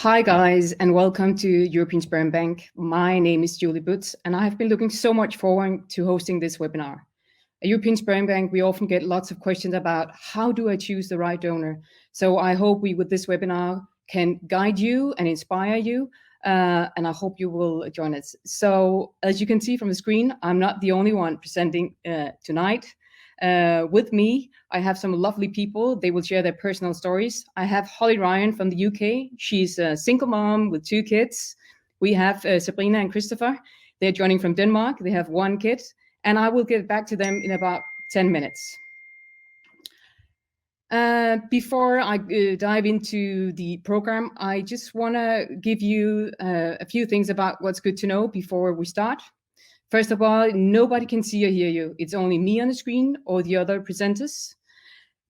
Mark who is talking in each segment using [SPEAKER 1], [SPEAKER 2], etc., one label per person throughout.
[SPEAKER 1] Hi guys, and welcome to European Sperm Bank. My name is Julie Butz, and I have been looking so much forward to hosting this webinar. At European Sperm Bank, we often get lots of questions about how do I choose the right donor? So I hope we, with this webinar, can guide you and inspire you, and I hope you will join us. So as you can see from the screen, I'm not the only one presenting tonight. With me, I have some lovely people. They will share their personal stories. I have Holly Ryan from the UK. She's a single mom with 2 kids. We have Sabrina and Kristoffer. They're joining from Denmark. They have 1 kid, and I will get back to them in about 10 minutes. Before I dive into the program, I just want to give you a few things about what's good to know before we start. First of all, nobody can see or hear you. It's only me on the screen or the other presenters.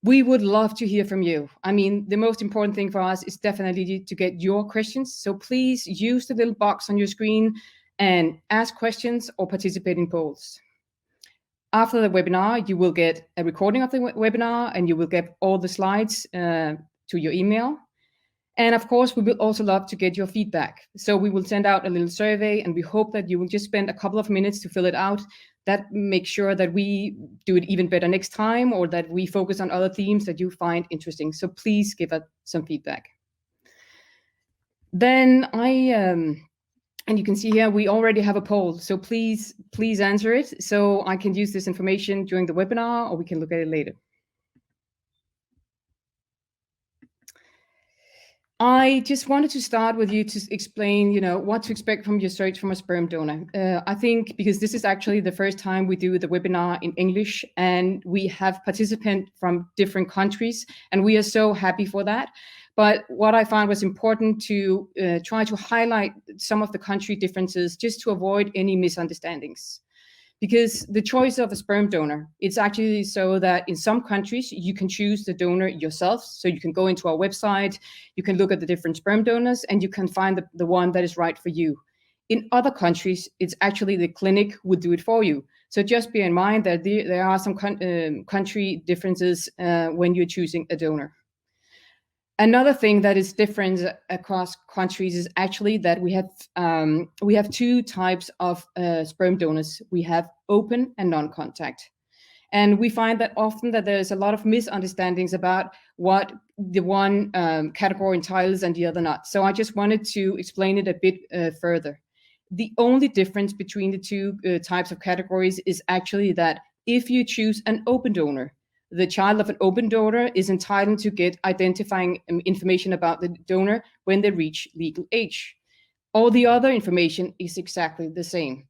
[SPEAKER 1] We would love to hear from you. I mean, the most important thing for us is definitely to get your questions. So please use the little box on your screen and ask questions or participate in polls. After the webinar, you will get a recording of the webinar and you will get all the slides to your email. And of course, we will also love to get your feedback. So we will send out a little survey and we hope that you will just spend a couple of minutes to fill it out. That makes sure that we do it even better next time, or that we focus on other themes that you find interesting. So please give us some feedback. Then and you can see here, we already have a poll. So please answer it so I can use this information during the webinar, or we can look at it later. I just wanted to start with you to explain, what to expect from your search from a sperm donor. I think because this is actually the first time we do the webinar in English, and we have participants from different countries, and we are so happy for that. But what I found was important to try to highlight some of the country differences just to avoid any misunderstandings. Because the choice of a sperm donor, it's actually so that in some countries you can choose the donor yourself. So you can go into our website, you can look at the different sperm donors, and you can find the one that is right for you. In other countries, it's actually the clinic who would do it for you. So just bear in mind that there are some country differences when you're choosing a donor. Another thing that is different across countries is actually that we have 2 types of sperm donors. We have open and non-contact. And we find that often that there's a lot of misunderstandings about what the one category entitles and the other not. So I just wanted to explain it a bit further. The only difference between the 2 types of categories is actually that if you choose an open donor, the child of an open donor is entitled to get identifying information about the donor when they reach legal age. All the other information is exactly the same.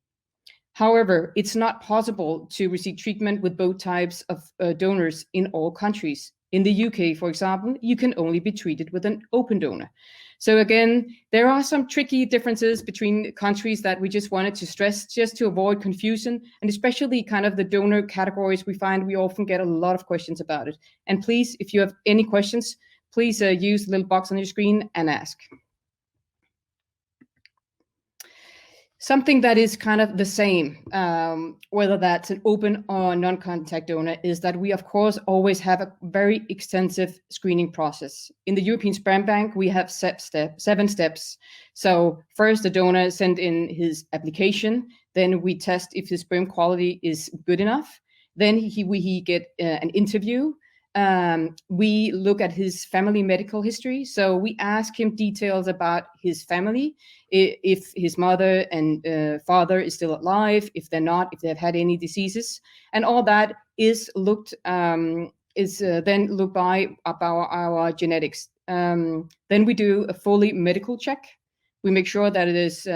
[SPEAKER 1] However, it's not possible to receive treatment with both types of donors in all countries. In the UK, for example, you can only be treated with an open donor. So again, there are some tricky differences between countries that we just wanted to stress just to avoid confusion, and especially kind of the donor categories. We find we often get a lot of questions about it. And please, if you have any questions, please use the little box on your screen and ask. Something that is kind of the same, whether that's an open or non-contact donor, is that we, of course, always have a very extensive screening process. In the European Sperm Bank, we have 7 steps. So first, the donor sent in his application. Then we test if his sperm quality is good enough. Then he get an interview. We look at his family medical history. So we ask him details about his family, if his mother and father is still alive, if they're not, if they've had any diseases, and all that is then looked by our genetics. Then we do a fully medical check. We make sure that it is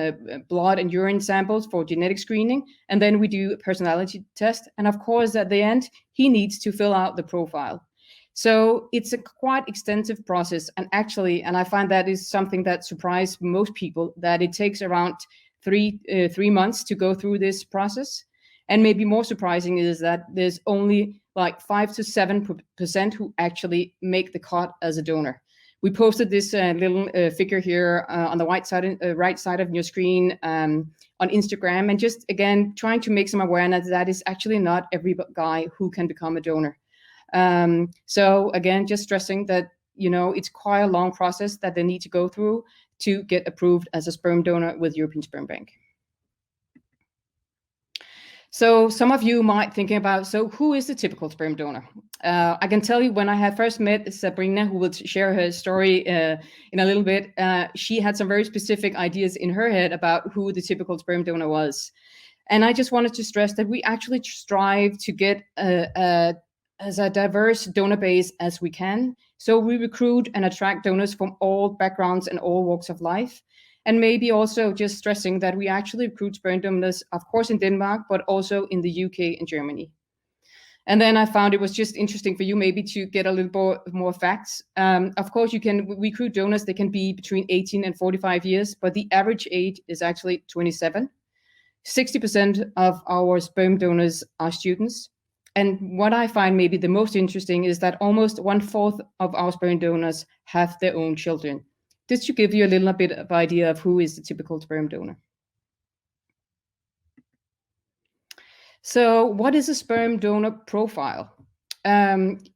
[SPEAKER 1] blood and urine samples for genetic screening, and then we do a personality test. And of course, at the end, he needs to fill out the profile. So it's a quite extensive process, and I find that is something that surprised most people, that it takes around 3 months to go through this process. And maybe more surprising is that there's only like 5 to 7% who actually make the cut as a donor. We posted this little figure here on the right side of your screen on Instagram, and just again trying to make some awareness that is actually not every guy who can become a donor. So again, just stressing that it's quite a long process that they need to go through to get approved as a sperm donor with European Sperm Bank. So some of you might thinking about, so who is the typical sperm donor? I can tell you, when I had first met Sabrina, who will share her story in a little bit, she had some very specific ideas in her head about who the typical sperm donor was. And I just wanted to stress that we actually strive to get as a diverse donor base as we can. So we recruit and attract donors from all backgrounds and all walks of life. And maybe also just stressing that we actually recruit sperm donors, of course, in Denmark, but also in the UK and Germany. And then I found it was just interesting for you maybe to get a little more facts. Of course, you can recruit donors. They can be between 18 and 45 years, but the average age is actually 27. 60% of our sperm donors are students. And what I find maybe the most interesting is that almost 1/4 of our sperm donors have their own children. This should give you a little bit of idea of who is the typical sperm donor. So what is a sperm donor profile?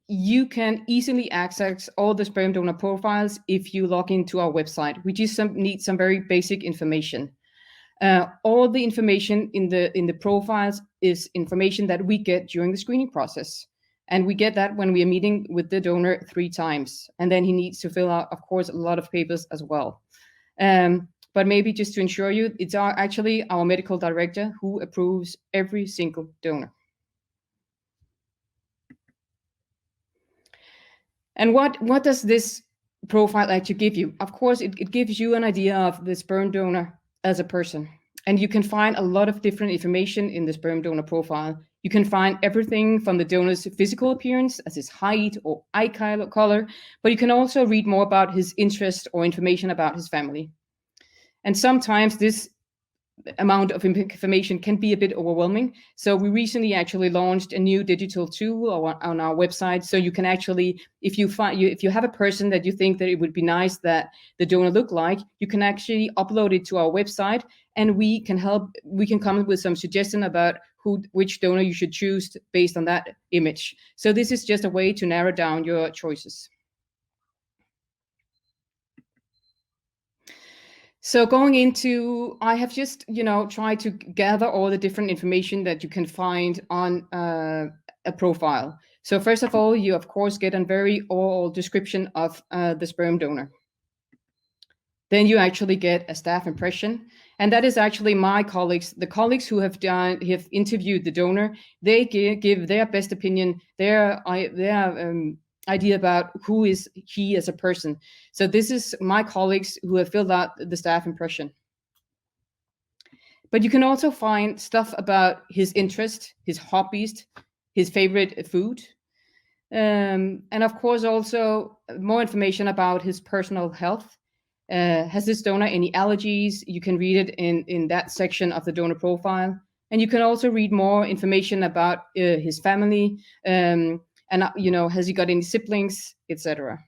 [SPEAKER 1] You can easily access all the sperm donor profiles if you log into our website. We just need some very basic information. All the information in the profiles is information that we get during the screening process. And we get that when we are meeting with the donor 3 times. And then he needs to fill out, of course, a lot of papers as well. But maybe just to ensure you, it's actually our medical director who approves every single donor. And what does this profile actually give you? Of course, it gives you an idea of the sperm donor as a person. And you can find a lot of different information in the sperm donor profile. You can find everything from the donor's physical appearance, as his height or eye color, but you can also read more about his interest or information about his family. And sometimes this amount of information can be a bit overwhelming. So we recently actually launched a new digital tool on our website. So you can actually, if you have a person that you think that it would be nice that the donor look like, you can actually upload it to our website, and we can come up with some suggestion about which donor you should choose based on that image. So this is just a way to narrow down your choices. So going into, I have just, tried to gather all the different information that you can find on a profile. So first of all, you of course get a very oral description of the sperm donor. Then you actually get a staff impression, and that is actually my colleagues, the colleagues who have interviewed the donor. They give their best opinion, their idea about who is he as a person. So this is my colleagues who have filled out the staff impression. But you can also find stuff about his interest, his hobbies, his favorite food, and of course also more information about his personal health. Has this donor any allergies? You can read it in that section of the donor profile. And you can also read more information about his family, and has he got any siblings, etc.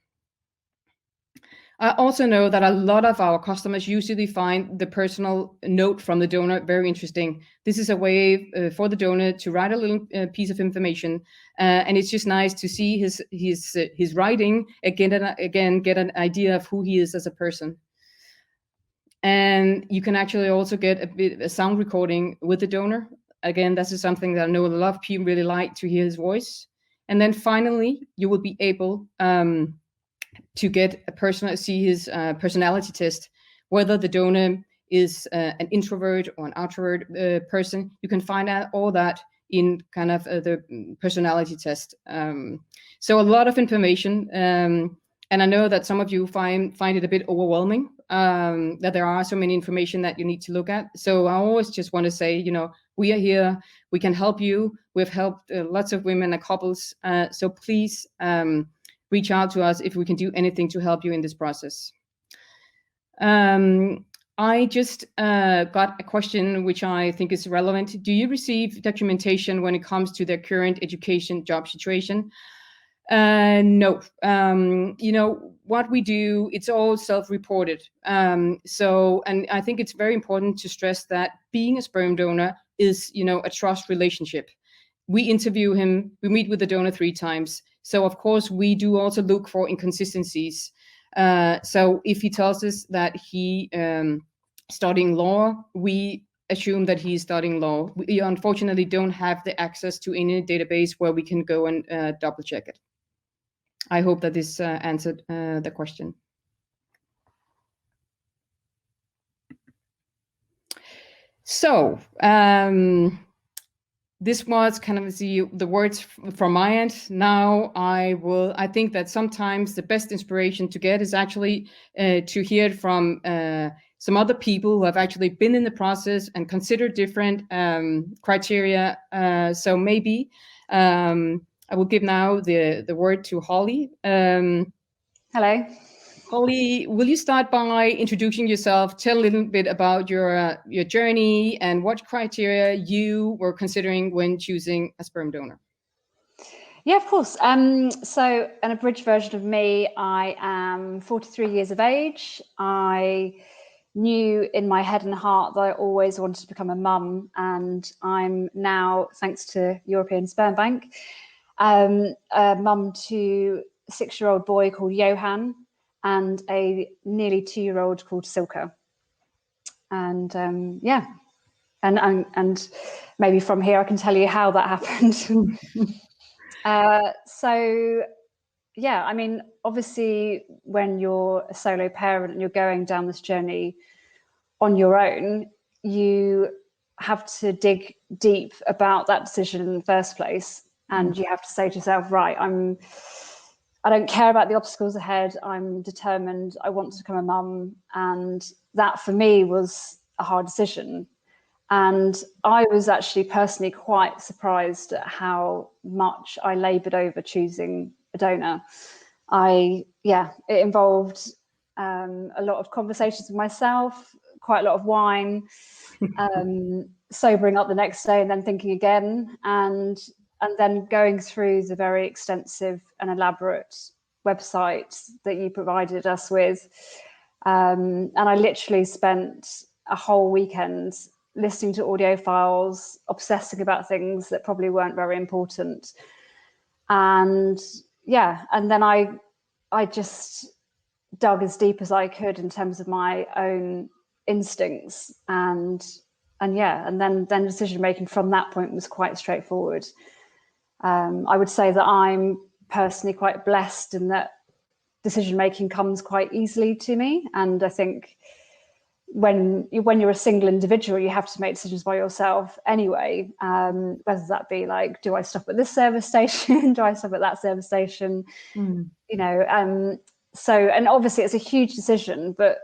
[SPEAKER 1] I also know that a lot of our customers usually find the personal note from the donor very interesting. This is a way for the donor to write a little piece of information, and it's just nice to see his writing again, get an idea of who he is as a person. And you can actually also get a sound recording with the donor. Again, this is something that I know a lot of people really like to hear his voice. And then finally, you will be able to get see his personality test, whether the donor is an introvert or an outrovert person. You can find out all that in kind of the personality test. So a lot of information, and I know that some of you find it a bit overwhelming, that there are so many information that you need to look at. So I always just want to say, we are here, we can help you. We've helped lots of women and couples. So please reach out to us if we can do anything to help you in this process. I just got a question which I think is relevant. Do you receive documentation when it comes to their current education job situation? No. What we do, it's all self-reported. And I think it's very important to stress that being a sperm donor is, a trust relationship. We interview him, we meet with the donor 3 times. So of course we do also look for inconsistencies. So if he tells us that he studying law, we assume that he's studying law. We unfortunately don't have the access to any database where we can go and double check it. I hope that this answered the question. So this was kind of the words from my end. Now I think that sometimes the best inspiration to get is actually to hear it from some other people who have actually been in the process and considered different criteria. So maybe I will give now the word to Holly.
[SPEAKER 2] Hello.
[SPEAKER 1] Holly, will you start by introducing yourself? Tell a little bit about your journey and what criteria you were considering when choosing a sperm donor.
[SPEAKER 2] Yeah, of course. So an abridged version of me, I am 43 years of age. I knew in my head and heart that I always wanted to become a mum, and I'm now, thanks to European Sperm Bank, a mum to a 6-year-old boy called Johan and a nearly 2-year-old called Silke. And yeah, and maybe from here I can tell you how that happened. So yeah, I mean, obviously when you're a solo parent and you're going down this journey on your own, you have to dig deep about that decision in the first place. And you have to say to yourself, right, I don't care about the obstacles ahead. I'm determined. I want to become a mum. And that for me was a hard decision. And I was actually personally quite surprised at how much I laboured over choosing a donor. It involved a lot of conversations with myself, quite a lot of wine, sobering up the next day and then thinking again, and then going through the very extensive and elaborate website that you provided us with. And I literally spent a whole weekend listening to audio files, obsessing about things that probably weren't very important. And yeah, and then I just dug as deep as I could in terms of my own instincts, and then decision making from that point was quite straightforward. I would say that I'm personally quite blessed in that decision making comes quite easily to me, and I think when you're a single individual, you have to make decisions by yourself anyway, whether that be like, do I stop at this service station? Do I stop at that service station? So, and obviously it's a huge decision, but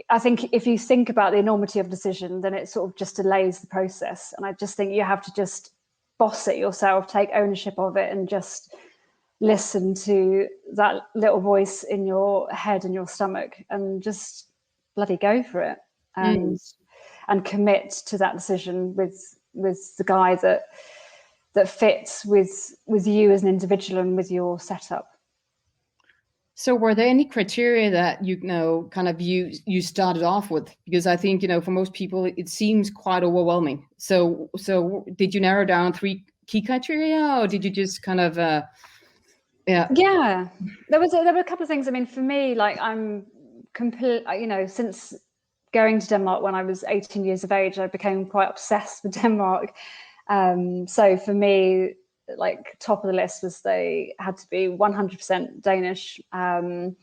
[SPEAKER 2] I think if you think about the enormity of a decision, then it sort of just delays the process. And I just think you have to just boss it yourself, take ownership of it, and just listen to that little voice in your head and your stomach and just bloody go for it, and commit to that decision with the guy that fits with you as an individual and with your setup.
[SPEAKER 1] So were there any criteria that you started off with? Because I think, for most people it seems quite overwhelming. So did you narrow down 3 key criteria, or did you just kind of there were a couple of things. I mean, for me, like, I'm complete, since going to Denmark when I was 18 years of age, I became quite obsessed with Denmark. So for me, like, top of the list was they had to be 100% Danish. And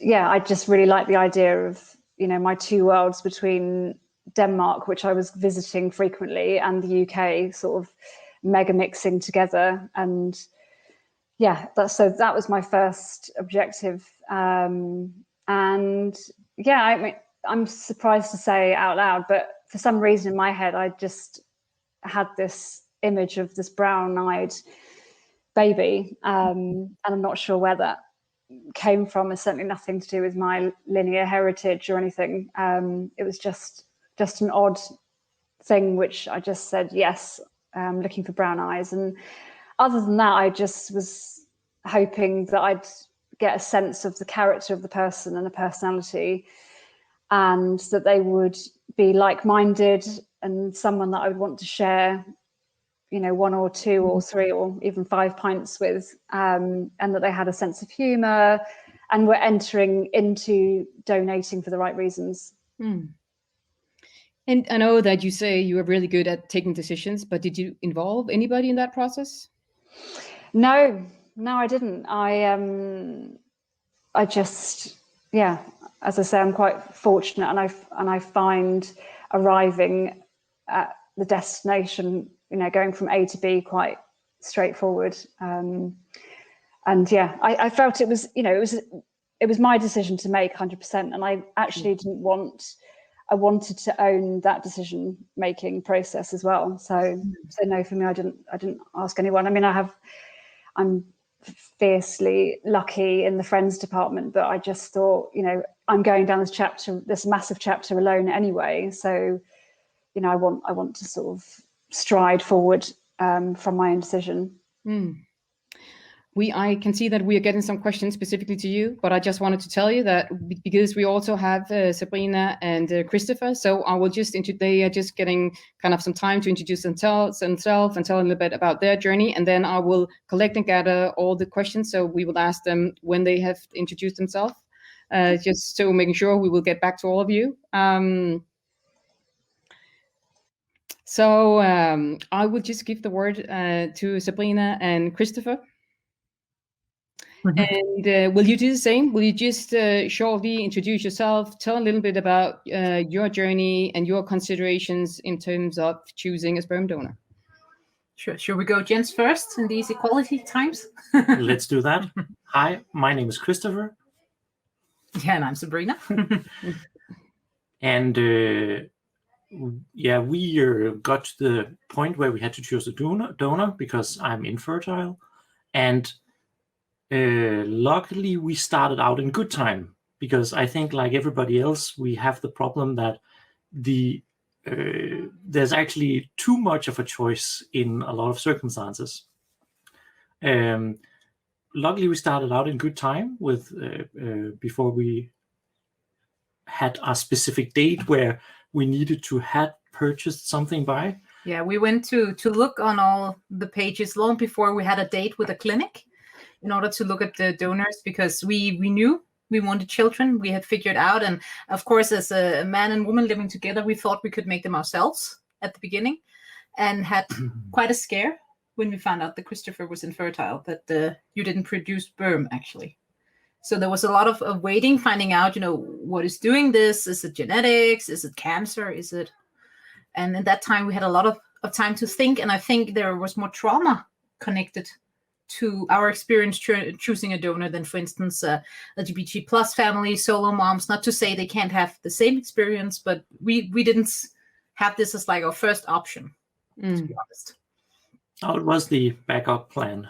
[SPEAKER 1] yeah, I just really liked the idea of, my 2 worlds between Denmark, which I was visiting frequently, and the UK sort of mega mixing together. And yeah, that was my first objective. And yeah, I mean, I'm surprised to say out loud, but for some reason in my head, I just had this image of this brown-eyed baby, and I'm not sure where that came from. It's certainly nothing to do with my linear heritage or anything. It was just an odd thing, which I just said, yes, I'm looking for brown eyes. And other than that, I just was hoping that I'd get a sense of the character of the person and the personality, and that they would be like-minded and someone that I would want to share
[SPEAKER 2] 1 or 2 or 3 or even 5 pints with, and that they had a sense of humour and were entering into donating for the right reasons.
[SPEAKER 1] And I know that you say you were really good at taking decisions, but did you involve anybody in that process?
[SPEAKER 2] No, I didn't. I just, as I say, I'm quite fortunate, and I find arriving at the destination, going from A to B, quite straightforward. I felt it was, it was my decision to make 100%, and I actually didn't want. I wanted to own that decision making process as well. So no, for me, I didn't ask anyone. I mean, I'm fiercely lucky in the friends department, but I just thought, I'm going down this massive chapter alone anyway. So, I want to sort of stride forward from my own decision.
[SPEAKER 1] I can see that we are getting some questions specifically to you, but I just wanted to tell you that because we also have Sabrina and Kristoffer, so I will they are just getting kind of some time to introduce themselves and tell a little bit about their journey, and then I will collect and gather all the questions. So we will ask them when they have introduced themselves, just so making sure we will get back to all of you. So I will just give the word to Sabrina and Kristoffer. And will you do the same? Will you just shortly introduce yourself, tell a little bit about your journey and your considerations in terms of choosing a sperm donor?
[SPEAKER 3] Sure. Should we go gents first in these equality times?
[SPEAKER 4] Let's do that. Hi, my name is Kristoffer.
[SPEAKER 3] Yeah, and I'm Sabrina.
[SPEAKER 4] And we got to the point where we had to choose a donor because I'm infertile. And luckily, we started out in good time, because I think, like everybody else, we have the problem that there's actually too much of a choice in a lot of circumstances. Luckily, we started out in good time with before we had a specific date where we needed to had purchased something by.
[SPEAKER 3] Yeah, we went to look on all the pages long before we had a date with a clinic, in order to look at the donors, because we knew we wanted children. We had figured out, and of course, as a man and woman living together, we thought we could make them ourselves at the beginning, and had quite a scare when we found out that Kristoffer was infertile, that you didn't produce sperm, actually. So there was a lot of waiting, finding out, what is doing this? Is it genetics? Is it cancer? Is it? And at that time, we had a lot of time to think, and I think there was more trauma connected to our experience choosing a donor than, for instance, LGBT plus families, solo moms. Not to say they can't have the same experience, but we didn't have this as like our first option, to be honest.
[SPEAKER 4] Oh, it was the backup plan.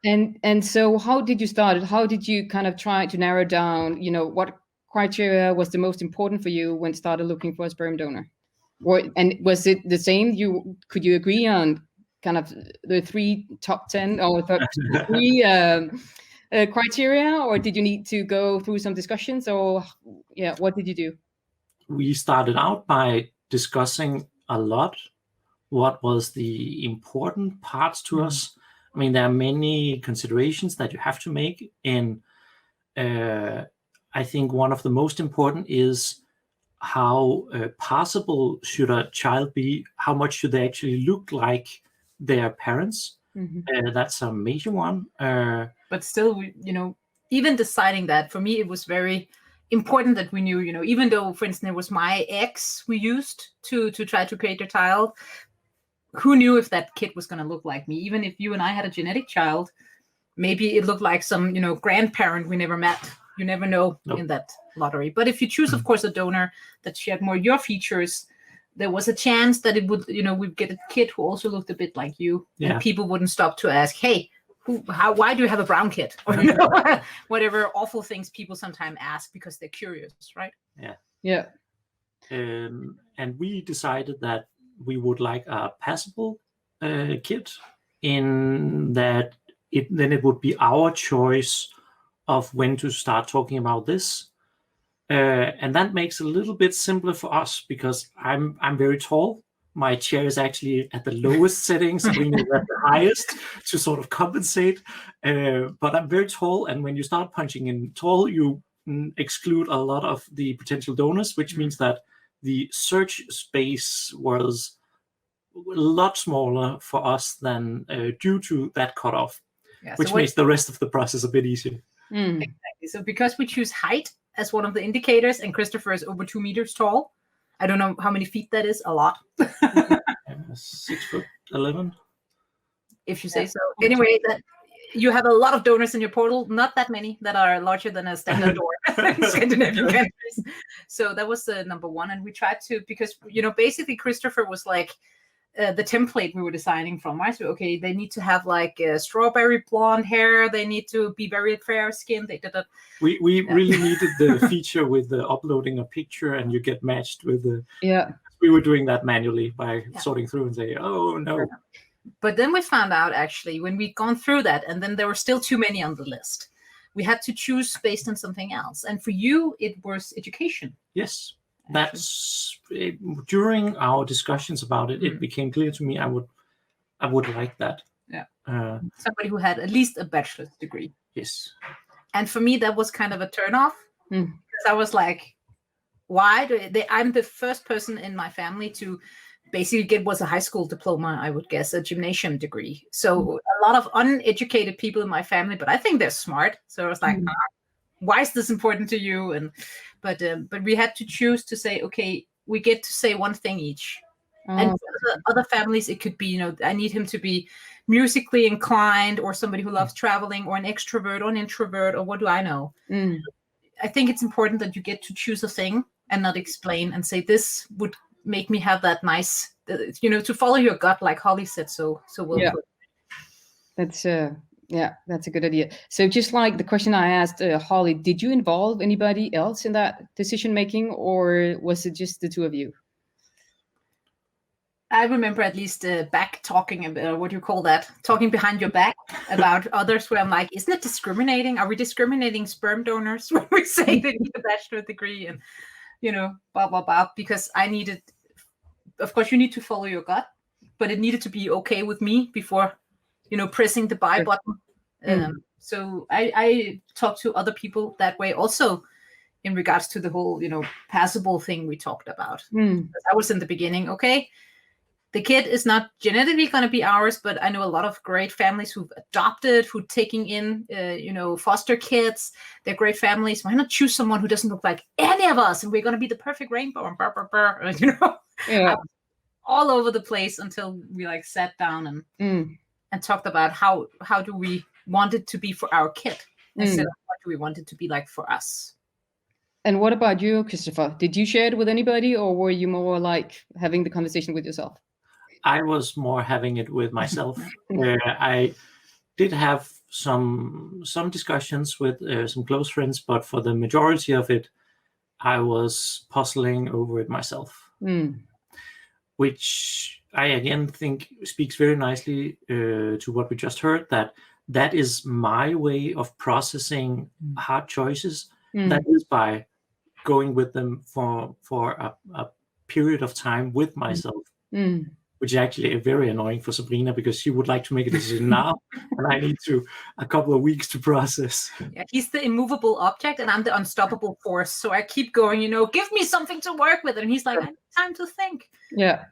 [SPEAKER 1] And so how did you start it? How did you kind of try to narrow down, what criteria was the most important for you when started looking for a sperm donor? And was it the same? Could you agree on kind of the top 10 or three criteria, or did you need to go through some discussions, or what did you do?
[SPEAKER 4] We started out by discussing a lot what was the important parts to us. I mean, there are many considerations that you have to make, and I think one of the most important is how passable should a child be? How much should they actually look like their parents? That's a major one.
[SPEAKER 3] But still, even deciding that, for me, it was very important that we knew, even though, for instance, it was my ex we used to try to create a child, who knew if that kid was going to look like me? Even if you and I had a genetic child, maybe it looked like some, grandparent we never met. You never know in that lottery. But if you choose, of course, a donor that shared more your features, there was a chance that it would, we'd get a kid who also looked a bit like you. Yeah. And people wouldn't stop to ask, hey, why do you have a brown kid? Or whatever awful things people sometimes ask because they're curious, right?
[SPEAKER 4] Yeah. And we decided that we would like a passable kid, in that it would be our choice of when to start talking about this. And that makes it a little bit simpler for us, because I'm very tall, my chair is actually at the lowest setting, Sabrina is at the highest to sort of compensate. But I'm very tall, and when you start punching in tall, you exclude a lot of the potential donors, which means that the search space was a lot smaller for us than due to that cutoff, which makes the rest of the process a bit easier.
[SPEAKER 3] Exactly. So because we choose height as one of the indicators, and Kristoffer is over 2 meters tall, I don't know how many feet that is, a lot.
[SPEAKER 4] 6'11",
[SPEAKER 3] if you say so. Anyway, that you have a lot of donors in your portal, not that many that are larger than a standard door in Scandinavian countries. So that was the number one. And we tried to, because, basically Kristoffer was like the template we were designing from, right? So, okay, they need to have like strawberry blonde hair. They need to be very fair skinned.
[SPEAKER 4] We really needed the feature with the uploading a picture and you get matched with the...
[SPEAKER 1] Yeah.
[SPEAKER 4] We were doing that manually by sorting through and say, oh, no.
[SPEAKER 3] But then we found out, actually, when we'd gone through that, and then there were still too many on the list, we had to choose based on something else. And for you, it was education.
[SPEAKER 4] Yes. That's during our discussions about it, it became clear to me I would like that.
[SPEAKER 3] Yeah. Somebody who had at least a bachelor's degree.
[SPEAKER 4] Yes.
[SPEAKER 3] And for me, that was kind of a turnoff. Because I was like, why do they? I'm the first person in my family to basically get was a high school diploma, I would guess, a gymnasium degree. So a lot of uneducated people in my family, but I think they're smart. So I was like, why is this important to you? And but we had to choose to say, okay, we get to say one thing each. And for other families, it could be, I need him to be musically inclined, or somebody who loves traveling, or an extrovert or an introvert, or what do I know? I think it's important that you get to choose a thing and not explain and say, this would make me have that nice, to follow your gut, like Holly said so well.
[SPEAKER 1] Yeah. That's a good idea. So just like the question I asked Holly, did you involve anybody else in that decision making, or was it just the two of you?
[SPEAKER 3] I remember at least back talking about, what do you call that? Talking behind your back about others, where I'm like, isn't it discriminating? Are we discriminating sperm donors when we say they need a bachelor's degree and, blah, blah, blah? Because I needed, of course, you need to follow your gut, but it needed to be okay with me before, pressing the buy button. So I talked to other people that way also in regards to the whole, passable thing we talked about. I was in the beginning, okay, the kid is not genetically going to be ours, but I know a lot of great families who've adopted, who've taken in, foster kids. They're great families. Why not choose someone who doesn't look like any of us, and we're going to be the perfect rainbow, and
[SPEAKER 1] Yeah.
[SPEAKER 3] all over the place until we sat down and talked about how do we want it to be for our kid instead of what do we want it to be like for us.
[SPEAKER 1] And what about you, Kristoffer? Did you share it with anybody, or were you more like having the conversation with yourself?
[SPEAKER 4] I was more having it with myself. I did have some discussions with some close friends, but for the majority of it, I was puzzling over it myself, which I again think speaks very nicely to what we just heard, that is my way of processing hard choices. That is by going with them for a period of time with myself. Which is actually very annoying for Sabrina, because she would like to make a decision now, and I need a couple of weeks to process.
[SPEAKER 3] Yeah, he's the immovable object, and I'm the unstoppable force. So I keep going, give me something to work with, and he's like, I need time to think.
[SPEAKER 1] Yeah.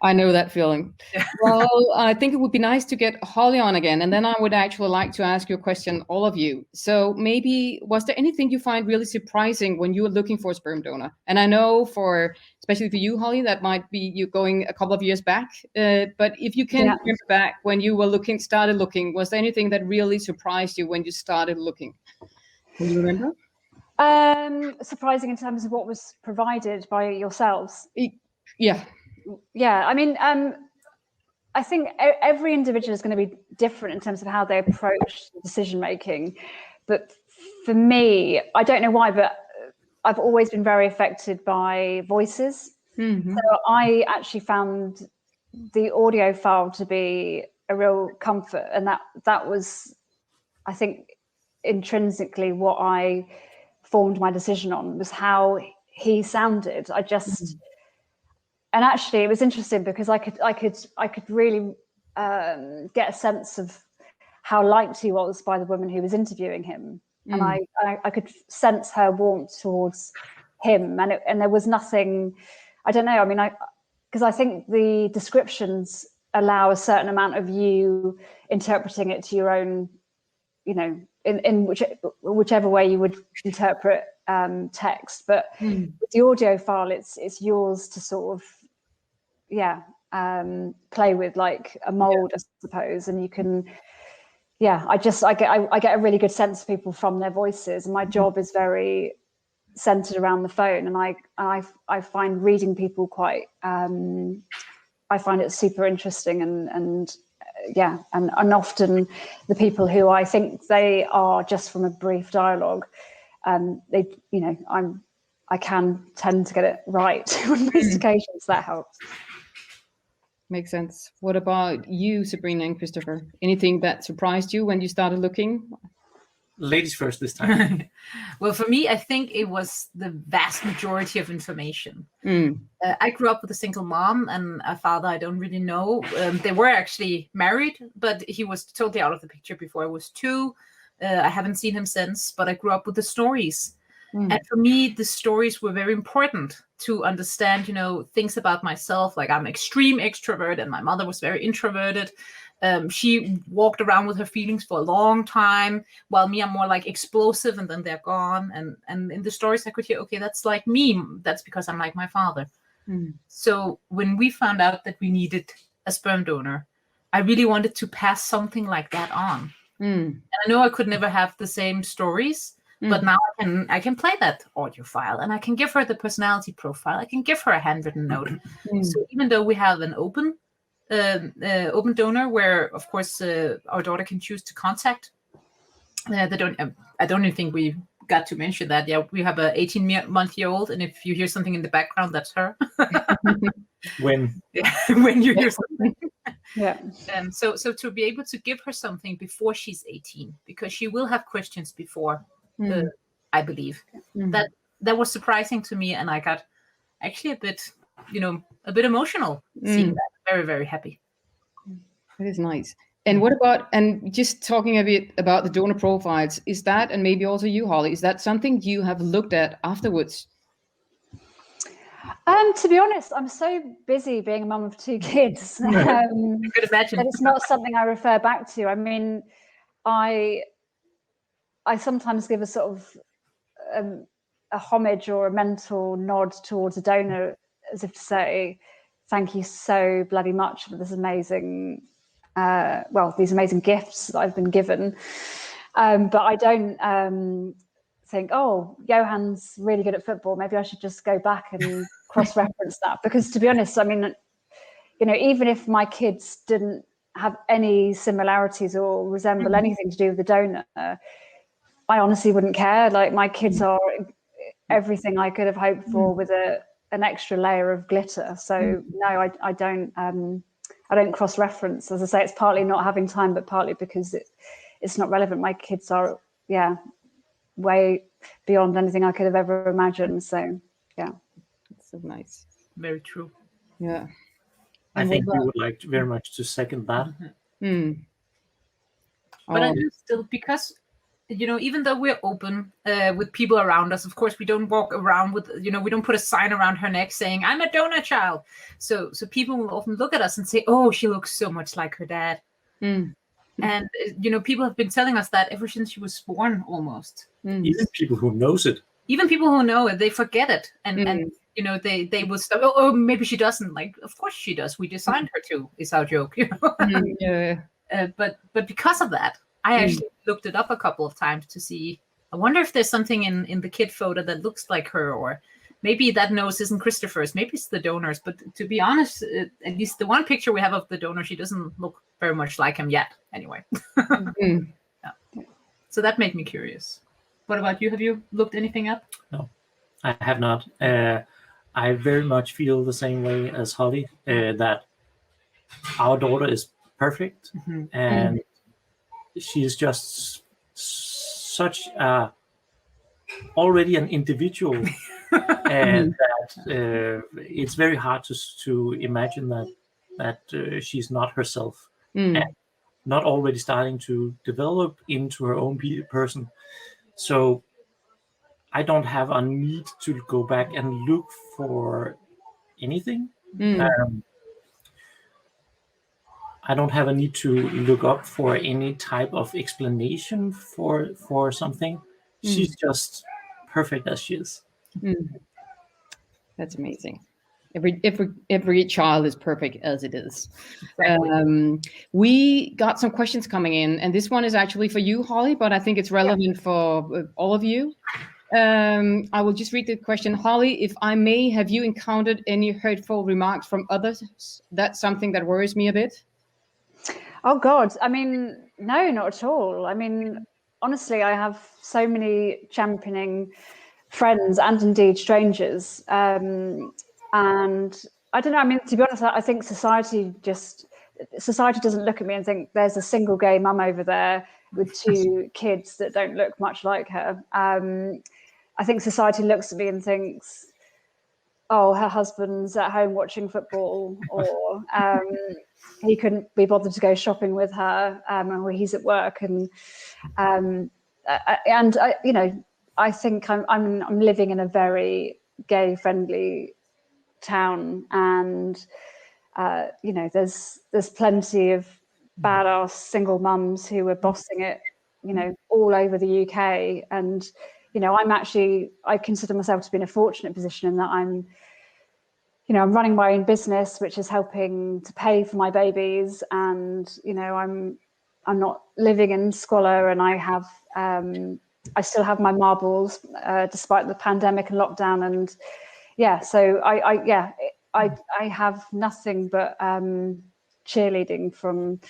[SPEAKER 1] I know that feeling.
[SPEAKER 3] Yeah.
[SPEAKER 1] Well, I think it would be nice to get Holly on again, and then I would actually like to ask you a question, all of you. So maybe, was there anything you find really surprising when you were looking for a sperm donor? And I know especially for you, Holly, that might be you going a couple of years back. But if you can remember back when you were started looking, was there anything that really surprised you when you started looking? Can you remember?
[SPEAKER 2] Surprising in terms of what was provided by yourselves.
[SPEAKER 1] Yeah.
[SPEAKER 2] I mean, I think every individual is going to be different in terms of how they approach decision making. But for me, I don't know why, but I've always been very affected by voices. So I actually found the audio file to be a real comfort, and that was, I think, intrinsically what I formed my decision on, was how he sounded. actually, it was interesting because I could really get a sense of how liked he was by the woman who was interviewing him, and I could sense her warmth towards him, and there was nothing. I don't know. I mean, because I think the descriptions allow a certain amount of you interpreting it to your own, in whichever way you would interpret text. But with the audio file, it's yours to sort of, play with, like a mold, I suppose, and you can. Yeah, I get a really good sense of people from their voices, and my job is very centered around the phone, and I find reading people quite. I find it super interesting, and often the people who I think they are just from a brief dialogue, I can tend to get it right on most occasions. That helps.
[SPEAKER 1] Makes sense. What about you, Sabrina and Kristoffer? Anything that surprised you when you started looking?
[SPEAKER 4] Ladies first this time.
[SPEAKER 3] Well, for me, I think it was the vast majority of information. I grew up with a single mom and a father I don't really know. They were actually married, but he was totally out of the picture before I was 2. I haven't seen him since, but I grew up with the stories. And for me, the stories were very important to understand, things about myself. Like, I'm extreme extrovert and my mother was very introverted. She walked around with her feelings for a long time, while me, I'm more like explosive and then they're gone. And in the stories I could hear, okay, that's like me. That's because I'm like my father. So when we found out that we needed a sperm donor, I really wanted to pass something like that on. And I know I could never have the same stories, but now I can play that audio file, and I can give her the personality profile. I can give her a handwritten note. So even though we have an open donor, where of course our daughter can choose to contact I don't even think we got to mention that. Yeah, we have a 18-month-old, and if you hear something in the background, that's her.
[SPEAKER 4] When
[SPEAKER 3] you hear something.
[SPEAKER 2] Yeah.
[SPEAKER 3] So to be able to give her something before she's 18, because she will have questions before, I believe. That was surprising to me, and I got actually a bit emotional seeing that. Very, very happy.
[SPEAKER 1] That is nice. And what about, and just talking a bit about the donor profiles, is that, and maybe also you, Holly, is that something you have looked at afterwards?
[SPEAKER 2] To be honest, I'm so busy being a mum of 2 kids.
[SPEAKER 3] I could imagine.
[SPEAKER 2] That it's not something I refer back to. I mean, I sometimes give a sort of a homage or a mental nod towards a donor, as if to say, thank you so bloody much for this amazing, these amazing gifts that I've been given. But I don't think, oh, Johan's really good at football, maybe I should just go back and cross-reference that. Because to be honest, I mean, even if my kids didn't have any similarities or resemble anything to do with the donor, I honestly wouldn't care. Like, my kids are everything I could have hoped for, with an extra layer of glitter. So no, I don't cross-reference. As I say, it's partly not having time, but partly because it's not relevant. My kids are, way beyond anything I could have ever imagined. So, yeah.
[SPEAKER 1] That's so nice.
[SPEAKER 3] Very true.
[SPEAKER 1] Yeah.
[SPEAKER 4] I think we would like very much to second that.
[SPEAKER 3] But I do still, because, even though we're open with people around us, of course, we don't walk around with, we don't put a sign around her neck saying, I'm a donor child. So people will often look at us and say, oh, she looks so much like her dad. And, people have been telling us that ever since she was born, almost.
[SPEAKER 4] Even people who knows it.
[SPEAKER 3] Even people who know it, they forget it. And they will stop, oh, maybe she doesn't. Like, of course she does. We designed her to, is our joke. But because of that, I actually looked it up a couple of times to see, I wonder if there's something in the kid photo that looks like her, or maybe that nose isn't Kristoffer's, maybe it's the donor's. But to be honest, at least the one picture we have of the donor, she doesn't look very much like him yet, anyway. So that made me curious. What about you? Have you looked anything up?
[SPEAKER 4] No, I have not. I very much feel the same way as Holly, that our daughter is perfect, and she is just such a already an individual, and that it's very hard to imagine that she's not herself, and not already starting to develop into her own person. So I don't have a need to go back and look for anything. I don't have a need to look up for any type of explanation for something. She's just perfect as she is.
[SPEAKER 1] That's amazing. Every child is perfect as it is.
[SPEAKER 3] Exactly.
[SPEAKER 1] We got some questions coming in, and this one is actually for you, Holly, but I think it's relevant for all of you. I will just read the question. Holly, if I may, have you encountered any hurtful remarks from others? That's something that worries me a bit.
[SPEAKER 2] Oh God, I mean, no, not at all. I mean, honestly, I have so many championing friends and indeed strangers. And I don't know, I mean, to be honest, I think society doesn't look at me and think there's a single gay mum over there with 2 kids that don't look much like her. I think society looks at me and thinks, oh, her husband's at home watching football, or he couldn't be bothered to go shopping with her, or he's at work. And you know, I think I'm living in a very gay-friendly town, and you know, there's plenty of badass single mums who are bossing it, you know, all over the UK. And you know, I consider myself to be in a fortunate position in that I'm running my own business, which is helping to pay for my babies, and you know, I'm not living in squalor, and I still have my marbles despite the pandemic and lockdown. And yeah, so I have nothing but cheerleading from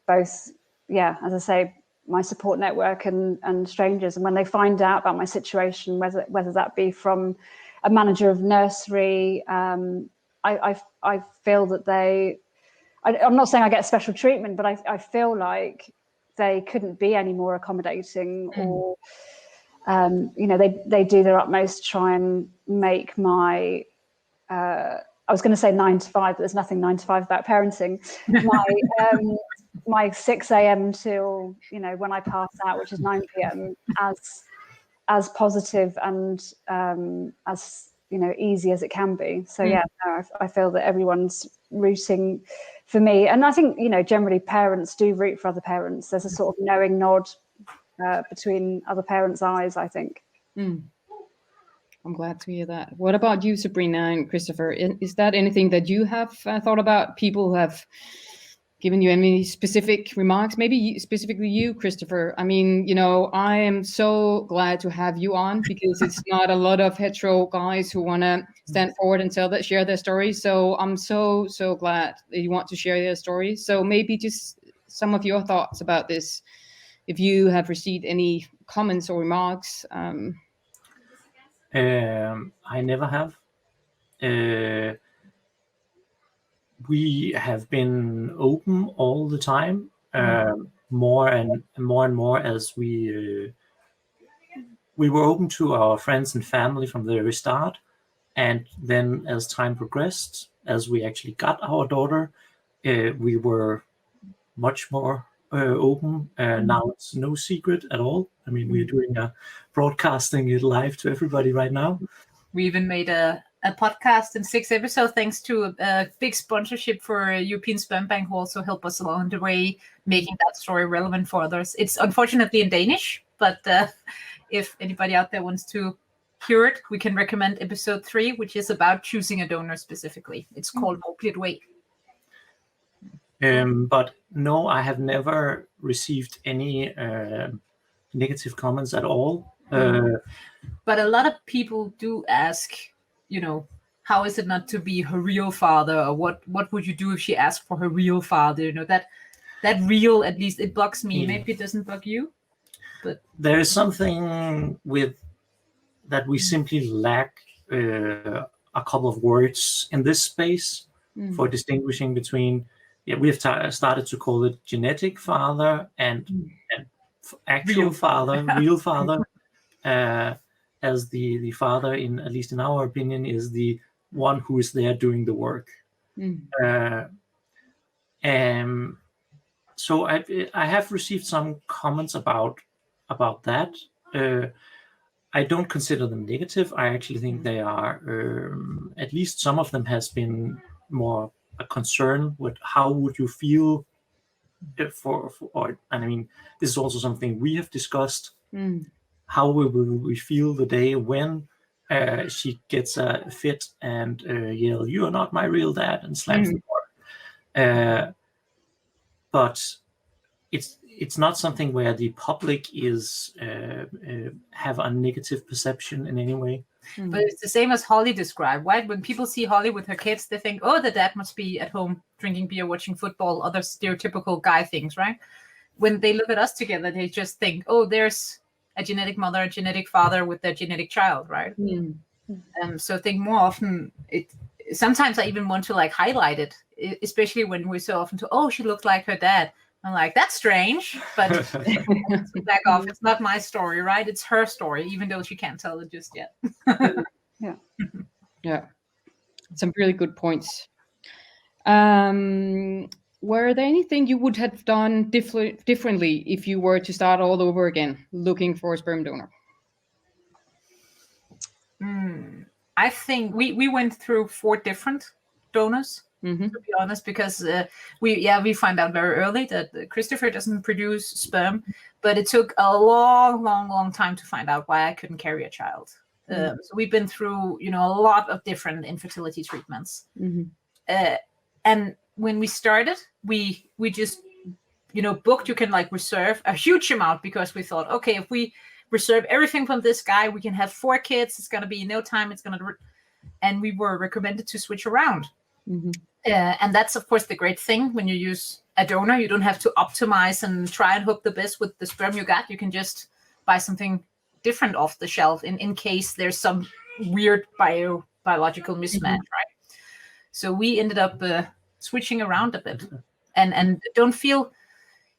[SPEAKER 2] both, as I say, my support network and strangers. And when they find out about my situation, whether that be from a manager of nursery, I feel that I'm not saying I get special treatment, but I feel like they couldn't be any more accommodating, or you know, they do their utmost to try and make my I was going to say 9 to 5, but there's nothing 9 to 5 about parenting. My 6 a.m. till, you know, when I pass out, which is 9 p.m, as positive and as, you know, easy as it can be. So yeah, no, I feel that everyone's rooting for me, and I think, you know, generally parents do root for other parents. There's a sort of knowing nod between other parents' eyes, I think.
[SPEAKER 1] I'm glad to hear that. What about you, Sabrina and Kristoffer? Is that anything that you have thought about? People who have given you any specific remarks? Maybe specifically you, Kristoffer. I mean, you know, I am so glad to have you on, because it's not a lot of hetero guys who want to stand forward and share their stories. So I'm so glad that you want to share their stories. So maybe just some of your thoughts about this, if you have received any comments or remarks.
[SPEAKER 4] I never have. We have been open all the time, more and more as we were open to our friends and family from the very start. And then as time progressed, as we actually got our daughter, we were much more open. Now it's no secret at all. I mean, we're doing broadcasting it live to everybody right now.
[SPEAKER 3] We even made a podcast in 6 episodes, thanks to a big sponsorship for European Sperm Bank, who also helped us along the way, making that story relevant for others. It's unfortunately in Danish, but if anybody out there wants to hear it, we can recommend episode 3, which is about choosing a donor specifically. It's called Opiate Way.
[SPEAKER 4] But no, I have never received any negative comments at all.
[SPEAKER 3] But a lot of people do ask, you know, how is it not to be her real father, or what would you do if she asked for her real father? You know, that real, at least it bugs me. Maybe it doesn't bug you, but
[SPEAKER 4] there is something with that we simply lack a couple of words in this space for distinguishing between. Yeah, we have started to call it genetic father and actual father, real father. as the father, in at least in our opinion, is the one who is there doing the work. So I have received some comments about that. I don't consider them negative. I actually think they are, at least some of them has been more a concern with how would you feel and I mean, this is also something we have discussed. How will we feel the day when she gets a fit and yell, "You are not my real dad," and slams the door. But it's not something where the public is have a negative perception in any way.
[SPEAKER 3] But it's the same as Holly described, right? When people see Holly with her kids, they think, oh, the dad must be at home drinking beer, watching football, other stereotypical guy things, right? When they look at us together, they just think, oh, there's a genetic mother, a genetic father with their genetic child, right? So I think more often, sometimes I even want to like highlight it, especially when we're so often oh, she looked like her dad. I'm like, that's strange, but back off. It's not my story, right? It's her story, even though she can't tell it just yet.
[SPEAKER 1] Yeah. Some really good points. Were there anything you would have done differently if you were to start all over again, looking for a sperm donor?
[SPEAKER 3] I think we went through 4 different donors. To be honest, because we find out very early that Kristoffer doesn't produce sperm, but it took a long time to find out why I couldn't carry a child. So we've been through, a lot of different infertility treatments. And when we started, we just, booked, you can like reserve a huge amount because we thought, okay, if we reserve everything from this guy, we can have 4 kids. It's going to be no time. And we were recommended to switch around. And that's, of course, the great thing when you use a donor. You don't have to optimize and try and hook the best with the sperm you got. You can just buy something different off the shelf in case there's some weird biological mismatch, right? So we ended up switching around a bit. And don't feel,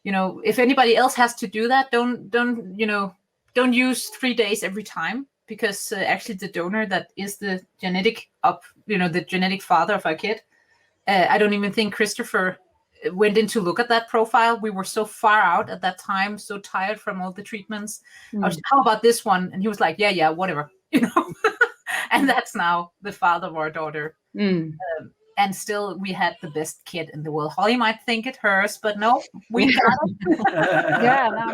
[SPEAKER 3] if anybody else has to do that, don't use 3 days every time, because actually the donor that is the genetic the genetic father of our kid, I don't even think Kristoffer went in to look at that profile. We were so far out at that time, so tired from all the treatments. I was, how about this one? And he was like, yeah, whatever, and that's now the father of our daughter. And still, we had the best kid in the world. Holly might think it hers, but no, we got it.
[SPEAKER 2] Yeah, no,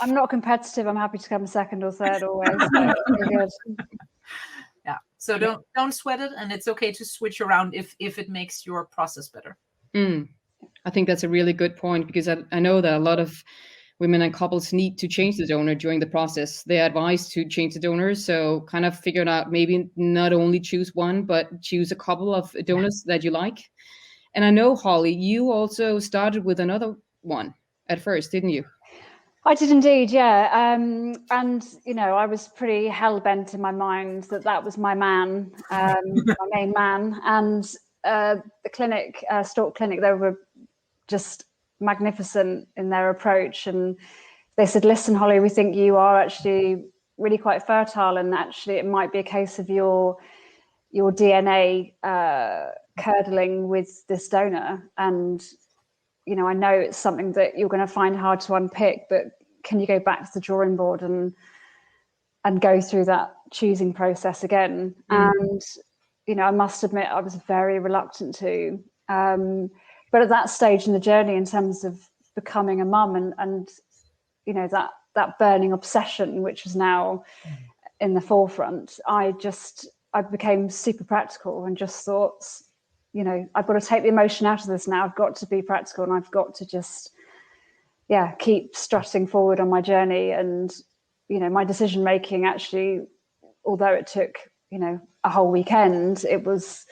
[SPEAKER 2] I'm not competitive. I'm happy to come second or third always. So good.
[SPEAKER 3] Yeah, so don't sweat it, and it's okay to switch around if it makes your process better.
[SPEAKER 1] I think that's a really good point, because I know that a lot of women and couples need to change the donor during the process. They're advised to change the donors, so kind of figure out maybe not only choose one, but choose a couple of donors that you like. And I know, Holly, you also started with another one at first, didn't you?
[SPEAKER 2] I did indeed, yeah. And, I was pretty hell-bent in my mind that was my man, my main man. And the clinic, Stork Clinic, they were just magnificent in their approach. And they said, listen, Holly, we think you are actually really quite fertile. And actually, it might be a case of your DNA curdling with this donor. And I know it's something that you're going to find hard to unpick, but can you go back to the drawing board and go through that choosing process again? And, I must admit, I was very reluctant to. But at that stage in the journey, in terms of becoming a mum and that burning obsession, which is now in the forefront, I became super practical and just thought, I've got to take the emotion out of this now. I've got to be practical, and I've got to just, keep strutting forward on my journey. And, my decision making actually, although it took, a whole weekend, it was,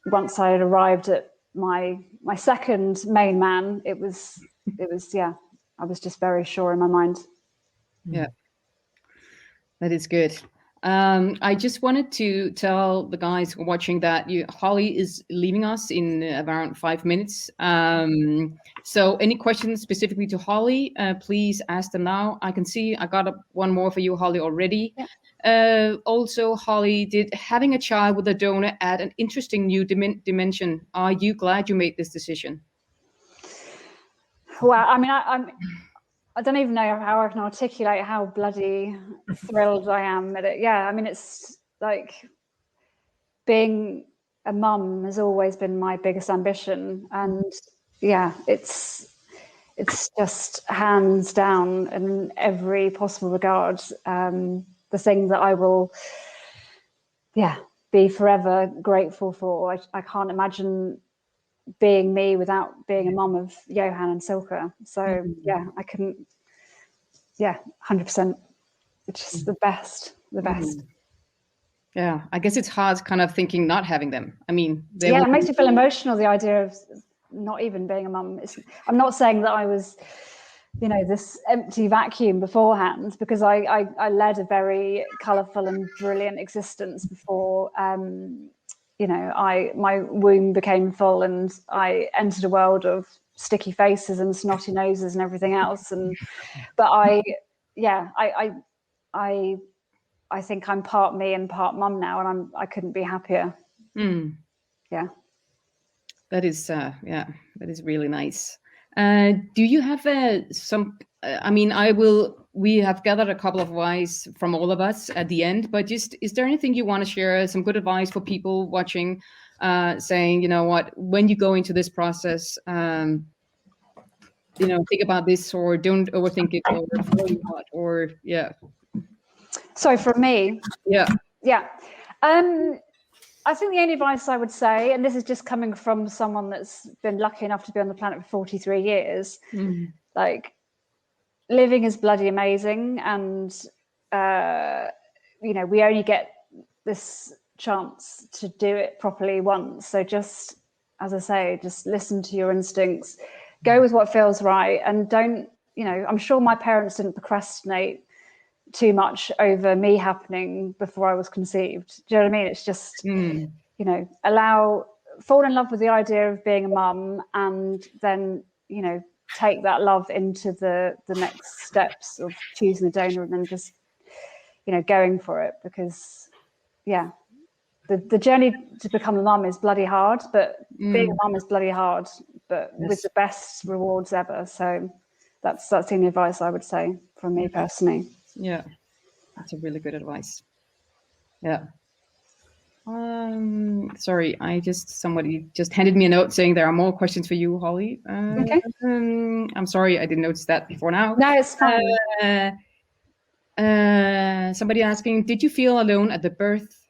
[SPEAKER 2] once I had arrived at my second main man, it was, I was just very sure in my mind.
[SPEAKER 1] Yeah, that is good. I just wanted to tell the guys watching that Holly is leaving us in around 5 minutes. So any questions specifically to Holly, please ask them now. I can see I got one more for you, Holly, already. Yeah. Also, Holly, did having a child with a donor add an interesting new dimension? Are you glad you made this decision?
[SPEAKER 2] Well, I mean, I don't even know how I can articulate how bloody thrilled I am at it. Yeah, I mean, it's like being a mum has always been my biggest ambition, and yeah, it's just hands down in every possible regard the thing that I will, be forever grateful for. I can't imagine being me without being a mum of Johan and Silke. So yeah, I couldn't. Yeah, 100%. It's just the best.
[SPEAKER 1] Yeah, I guess it's hard kind of thinking not having them. I mean,
[SPEAKER 2] it makes me feel emotional, the idea of not even being a mum. I'm not saying that I was, this empty vacuum beforehand, because I led a very colourful and brilliant existence before, my womb became full and I entered a world of sticky faces and snotty noses and everything else. But I think I'm part me and part mum now, and I couldn't be happier. Yeah.
[SPEAKER 1] That is really nice. Do you have some? We have gathered a couple of advice from all of us at the end, but just is there anything you want to share? Some good advice for people watching, saying, you know what, when you go into this process, think about this, or don't overthink it, or yeah.
[SPEAKER 2] So for me,
[SPEAKER 1] yeah.
[SPEAKER 2] I think the only advice I would say, and this is just coming from someone that's been lucky enough to be on the planet for 43 years, like, living is bloody amazing, and we only get this chance to do it properly once. So just, as I say, just listen to your instincts, go with what feels right, and don't, I'm sure my parents didn't procrastinate too much over me happening before I was conceived. Do you know what I mean? It's just, fall in love with the idea of being a mum, and then, take that love into the next steps of choosing a donor, and then just, going for it, because the journey to become a mum is bloody hard, but being a mum is bloody hard, but with the best rewards ever. So that's the only advice I would say from me personally.
[SPEAKER 1] Yeah, that's a really good advice. Yeah. Sorry, somebody just handed me a note saying there are more questions for you, Holly.
[SPEAKER 2] Okay.
[SPEAKER 1] I'm sorry, I didn't notice that before now.
[SPEAKER 2] No, it's fine.
[SPEAKER 1] Somebody asking, did you feel alone at the birth?